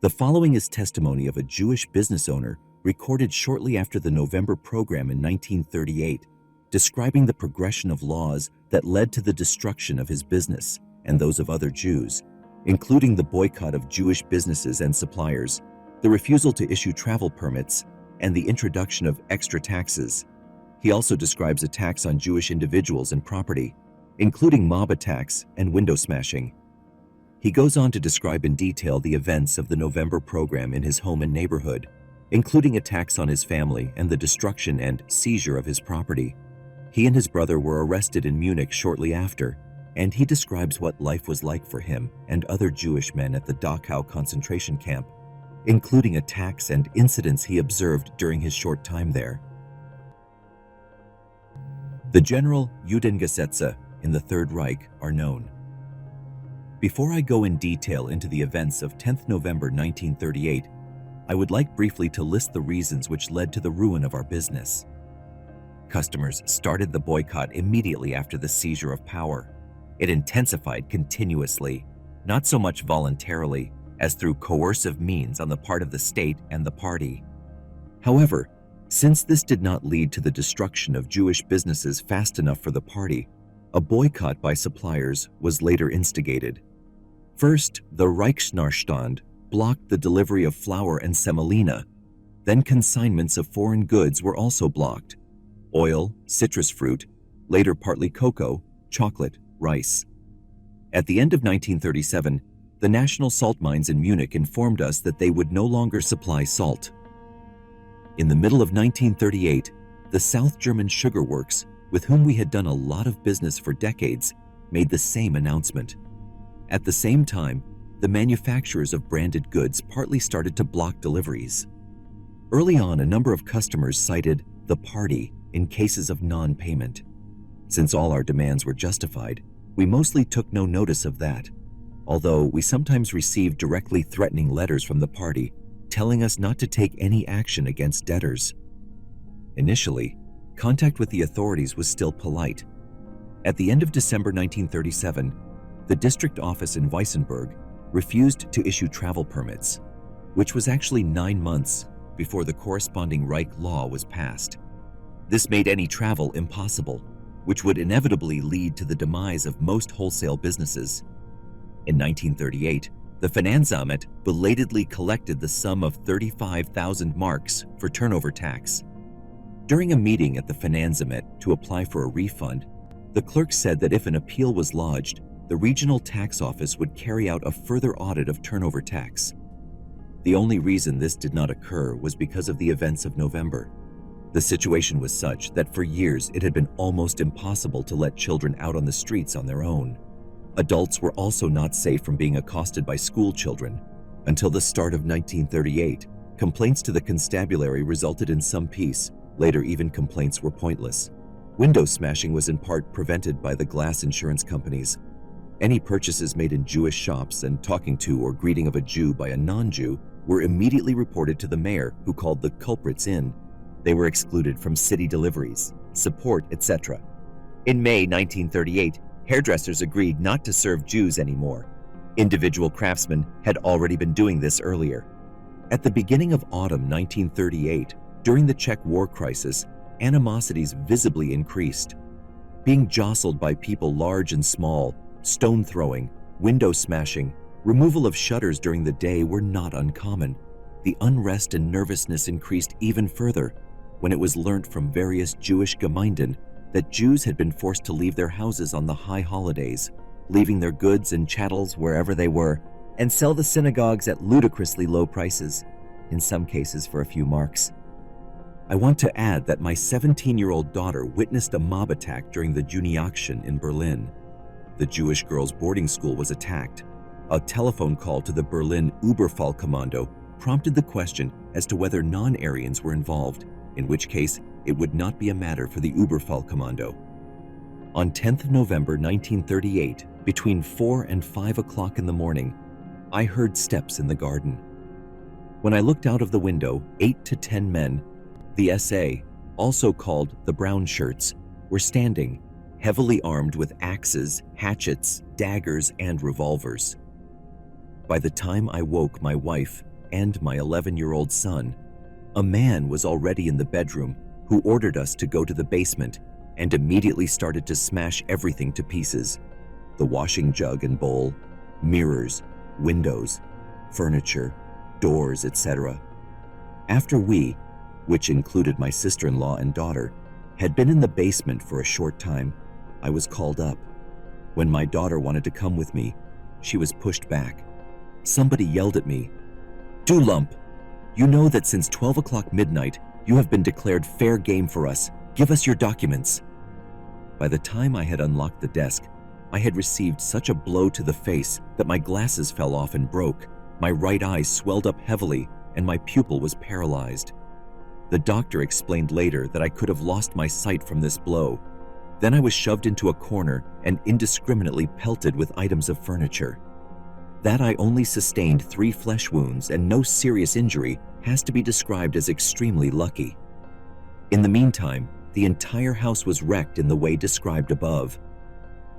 The following is testimony of a Jewish business owner recorded shortly after the November program in 1938, describing the progression of laws that led to the destruction of his business and those of other Jews, including the boycott of Jewish businesses and suppliers, the refusal to issue travel permits, and the introduction of extra taxes. He also describes attacks on Jewish individuals and property, including mob attacks and window smashing. He goes on to describe in detail the events of the November program in his home and neighborhood, including attacks on his family and the destruction and seizure of his property. He and his brother were arrested in Munich shortly after, and he describes what life was like for him and other Jewish men at the Dachau concentration camp, including attacks and incidents he observed during his short time there. The general Judengesetze in the Third Reich are known. Before I go in detail into the events of 10th November 1938, I would like briefly to list the reasons which led to the ruin of our business. Customers started the boycott immediately after the seizure of power. It intensified continuously, not so much voluntarily as through coercive means on the part of the state and the party. However, since this did not lead to the destruction of Jewish businesses fast enough for the party, a boycott by suppliers was later instigated. First, the Reichsnachstand blocked the delivery of flour and semolina. Then consignments of foreign goods were also blocked: oil, citrus fruit, later partly cocoa, chocolate, rice. At the end of 1937, the national salt mines in Munich informed us that they would no longer supply salt. In the middle of 1938, the South German sugar works, with whom we had done a lot of business for decades, made the same announcement. At the same time, the manufacturers of branded goods partly started to block deliveries. Early on, a number of customers cited the party in cases of non-payment. Since all our demands were justified, we mostly took no notice of that, although we sometimes received directly threatening letters from the party telling us not to take any action against debtors. Initially, contact with the authorities was still polite. At the end of December 1937, the district office in Weissenberg refused to issue travel permits, which was actually 9 months before the corresponding Reich law was passed. This made any travel impossible, which would inevitably lead to the demise of most wholesale businesses. In 1938, the Finanzamt belatedly collected the sum of 35,000 marks for turnover tax. During a meeting at the Finanzamt to apply for a refund, the clerk said that if an appeal was lodged, the regional tax office would carry out a further audit of turnover tax. The only reason this did not occur was because of the events of November. The situation was such that for years it had been almost impossible to let children out on the streets on their own. Adults were also not safe from being accosted by school children. Until the start of 1938, complaints to the constabulary resulted in some peace. Later, even complaints were pointless. Window smashing was in part prevented by the glass insurance companies. Any purchases made in Jewish shops and talking to or greeting of a Jew by a non-Jew were immediately reported to the mayor, who called the culprits in. They were excluded from city deliveries, support, etc. In May 1938, hairdressers agreed not to serve Jews anymore. Individual craftsmen had already been doing this earlier. At the beginning of autumn 1938, during the Czech war crisis, animosities visibly increased. Being jostled by people large and small, stone throwing, window smashing, removal of shutters during the day were not uncommon. The unrest and nervousness increased even further when it was learnt from various Jewish Gemeinden that Jews had been forced to leave their houses on the high holidays, leaving their goods and chattels wherever they were, and sell the synagogues at ludicrously low prices, in some cases for a few marks. I want to add that my 17-year-old daughter witnessed a mob attack during the Juni-Aktion in Berlin. The Jewish girls' boarding school was attacked. A telephone call to the Berlin Überfallkommando prompted the question as to whether non-Aryans were involved, in which case it would not be a matter for the Überfallkommando. On 10th November 1938, between 4 and 5 o'clock in the morning, I heard steps in the garden. When I looked out of the window, 8 to 10 men, the SA, also called the brown shirts, were standing, heavily armed with axes, hatchets, daggers, and revolvers. By the time I woke my wife, and my 11-year-old son. A man was already in the bedroom who ordered us to go to the basement and immediately started to smash everything to pieces. The washing jug and bowl, mirrors, windows, furniture, doors, etc. After we, which included my sister-in-law and daughter, had been in the basement for a short time, I was called up. When my daughter wanted to come with me, she was pushed back. Somebody yelled at me, "Du lump, you know that since 12 o'clock midnight, you have been declared fair game for us. Give us your documents." By the time I had unlocked the desk, I had received such a blow to the face that my glasses fell off and broke. My right eye swelled up heavily and my pupil was paralyzed. The doctor explained later that I could have lost my sight from this blow. Then I was shoved into a corner and indiscriminately pelted with items of furniture. That I only sustained 3 flesh wounds and no serious injury has to be described as extremely lucky. In the meantime, the entire house was wrecked in the way described above.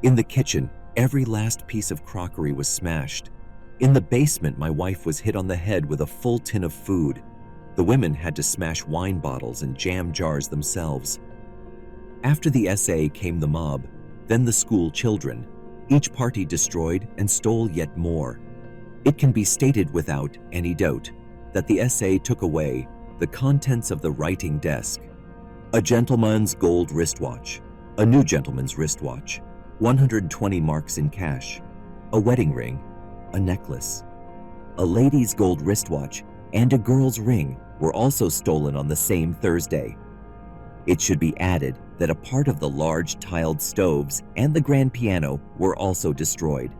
In the kitchen, every last piece of crockery was smashed. In the basement, my wife was hit on the head with a full tin of food. The women had to smash wine bottles and jam jars themselves. After the SA came the mob, then the school children. Each party destroyed and stole yet more. It can be stated without any doubt that the SA took away the contents of the writing desk: a gentleman's gold wristwatch, a new gentleman's wristwatch, 120 marks in cash, a wedding ring, a necklace. A lady's gold wristwatch and a girl's ring were also stolen on the same Thursday. It should be added that a part of the large tiled stoves and the grand piano were also destroyed.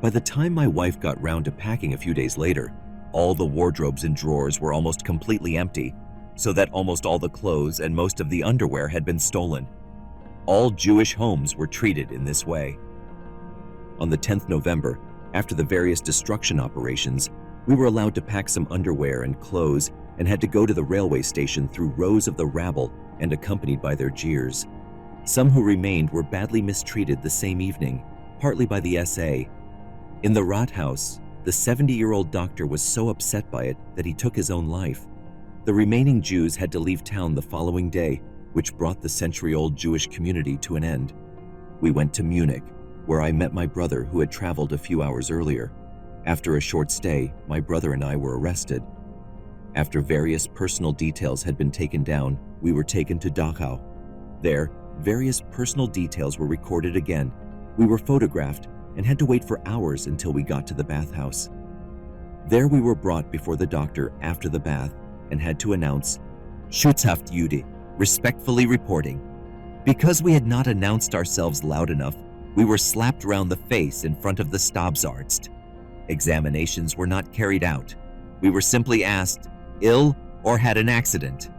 By the time my wife got round to packing a few days later, all the wardrobes and drawers were almost completely empty, so that almost all the clothes and most of the underwear had been stolen. All Jewish homes were treated in this way. On the 10th November, after the various destruction operations, we were allowed to pack some underwear and clothes and had to go to the railway station through rows of the rabble and accompanied by their jeers. Some who remained were badly mistreated the same evening, partly by the SA. In the Rathaus, the 70-year-old doctor was so upset by it that he took his own life. The remaining Jews had to leave town the following day, which brought the century-old Jewish community to an end. We went to Munich, where I met my brother who had traveled a few hours earlier. After a short stay, my brother and I were arrested. After various personal details had been taken down, we were taken to Dachau. There, various personal details were recorded again. We were photographed and had to wait for hours until we got to the bathhouse. There we were brought before the doctor after the bath and had to announce, "Schutzhaft Jude, respectfully reporting." Because we had not announced ourselves loud enough, we were slapped round the face in front of the Stabsarzt. Examinations were not carried out. We were simply asked, ill or had an accident.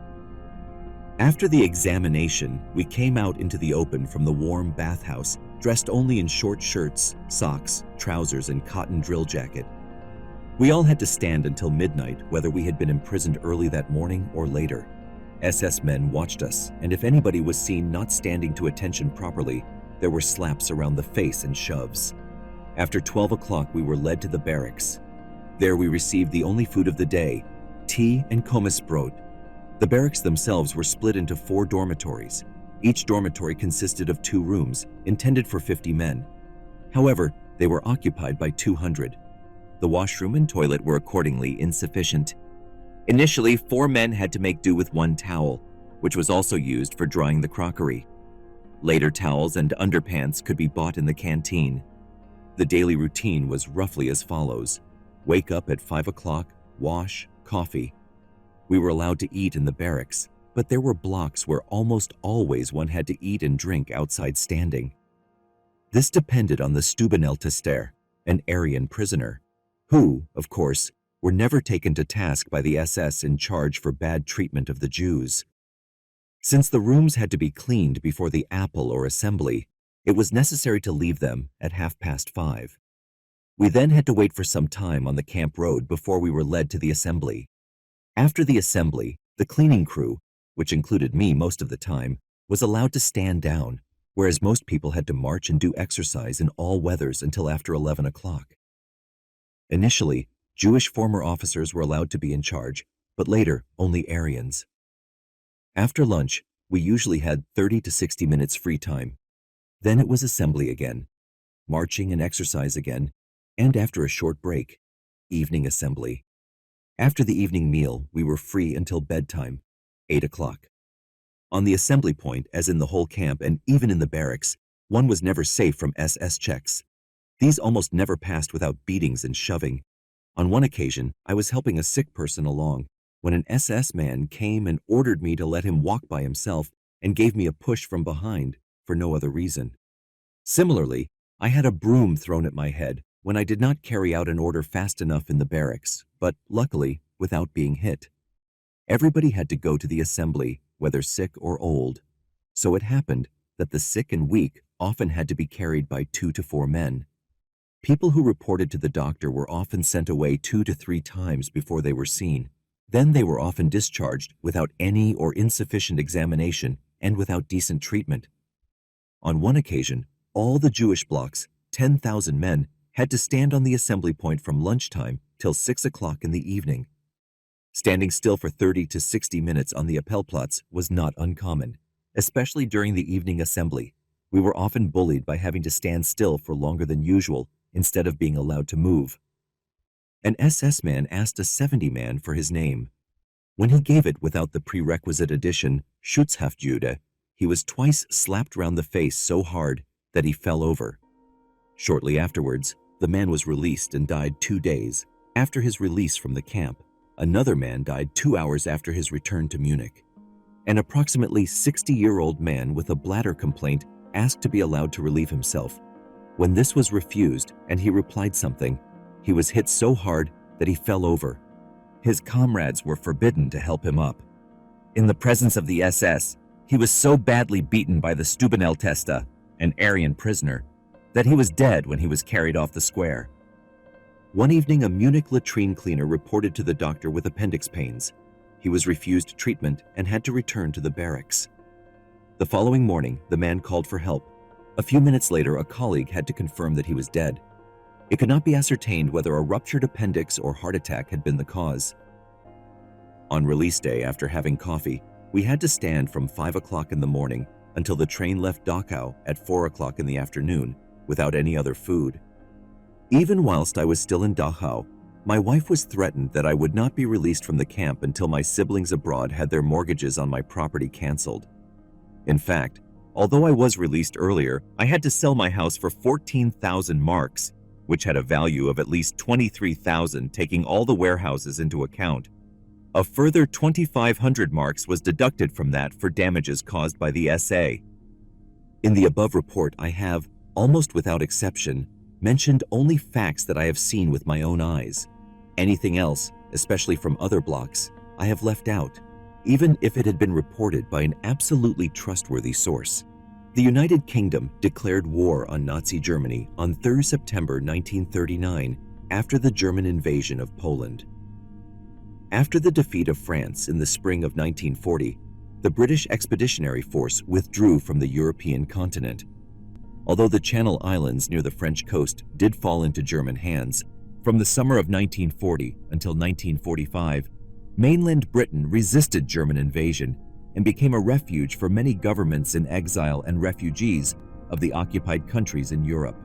After the examination, we came out into the open from the warm bathhouse, dressed only in short shirts, socks, trousers, and cotton drill jacket. We all had to stand until midnight, whether we had been imprisoned early that morning or later. SS men watched us, and if anybody was seen not standing to attention properly, there were slaps around the face and shoves. After 12 o'clock, we were led to the barracks. There we received the only food of the day, tea and Kommissbrot. The barracks themselves were split into 4 dormitories. Each dormitory consisted of 2 rooms, intended for 50 men. However, they were occupied by 200. The washroom and toilet were accordingly insufficient. Initially, 4 men had to make do with 1 towel, which was also used for drying the crockery. Later, towels and underpants could be bought in the canteen. The daily routine was roughly as follows: wake up at 5 o'clock, wash, coffee. We were allowed to eat in the barracks, but there were blocks where almost always one had to eat and drink outside standing. This depended on the Stubenältester, an Aryan prisoner, who, of course, were never taken to task by the SS in charge for bad treatment of the Jews. Since the rooms had to be cleaned before the apple or assembly, it was necessary to leave them at 5:30. We then had to wait for some time on the camp road before we were led to the assembly. After the assembly, the cleaning crew, which included me most of the time, was allowed to stand down, whereas most people had to march and do exercise in all weathers until after 11 o'clock. Initially, Jewish former officers were allowed to be in charge, but later only Aryans. After lunch, we usually had 30 to 60 minutes free time. Then it was assembly again, marching and exercise again, and after a short break, evening assembly. After the evening meal, we were free until bedtime, 8 o'clock. On the assembly point, as in the whole camp and even in the barracks, one was never safe from SS checks. These almost never passed without beatings and shoving. On one occasion, I was helping a sick person along when an SS man came and ordered me to let him walk by himself and gave me a push from behind for no other reason. Similarly, I had a broom thrown at my head when I did not carry out an order fast enough in the barracks, but luckily without being hit. Everybody had to go to the assembly, whether sick or old. So it happened that the sick and weak often had to be carried by 2 to 4 men. People who reported to the doctor were often sent away 2 to 3 times before they were seen. Then they were often discharged without any or insufficient examination and without decent treatment. On one occasion, all the Jewish blocks, 10,000 men, had to stand on the assembly point from lunchtime till 6 o'clock in the evening. Standing still for 30 to 60 minutes on the Appellplatz was not uncommon, especially during the evening assembly. We were often bullied by having to stand still for longer than usual instead of being allowed to move. An SS man asked a 70 man for his name. When he gave it without the prerequisite addition, Schutzhaftjude, he was twice slapped round the face so hard that he fell over. Shortly afterwards, the man was released and died 2 days after his release from the camp. Another man died 2 hours after his return to Munich. An approximately 60-year-old man with a bladder complaint asked to be allowed to relieve himself. When this was refused and he replied something, he was hit so hard that he fell over. His comrades were forbidden to help him up. In the presence of the SS, he was so badly beaten by the Stubeneltester, an Aryan prisoner, that he was dead when he was carried off the square. One evening, a Munich latrine cleaner reported to the doctor with appendix pains. He was refused treatment and had to return to the barracks. The following morning, the man called for help. A few minutes later, a colleague had to confirm that he was dead. It could not be ascertained whether a ruptured appendix or heart attack had been the cause. On release day, after having coffee, we had to stand from 5 o'clock in the morning until the train left Dachau at 4 o'clock in the afternoon without any other food. Even whilst I was still in Dachau, my wife was threatened that I would not be released from the camp until my siblings abroad had their mortgages on my property cancelled. In fact, although I was released earlier, I had to sell my house for 14,000 marks, which had a value of at least 23,000 taking all the warehouses into account. A further 2,500 marks was deducted from that for damages caused by the SA. In the above report, I have, almost without exception, mentioned only facts that I have seen with my own eyes. Anything else, especially from other blocks, I have left out, even if it had been reported by an absolutely trustworthy source. The United Kingdom declared war on Nazi Germany on 3 September 1939 after the German invasion of Poland. After the defeat of France in the spring of 1940, the British Expeditionary Force withdrew from the European continent. Although the Channel Islands near the French coast did fall into German hands, from the summer of 1940 until 1945, mainland Britain resisted German invasion and became a refuge for many governments in exile and refugees of the occupied countries in Europe.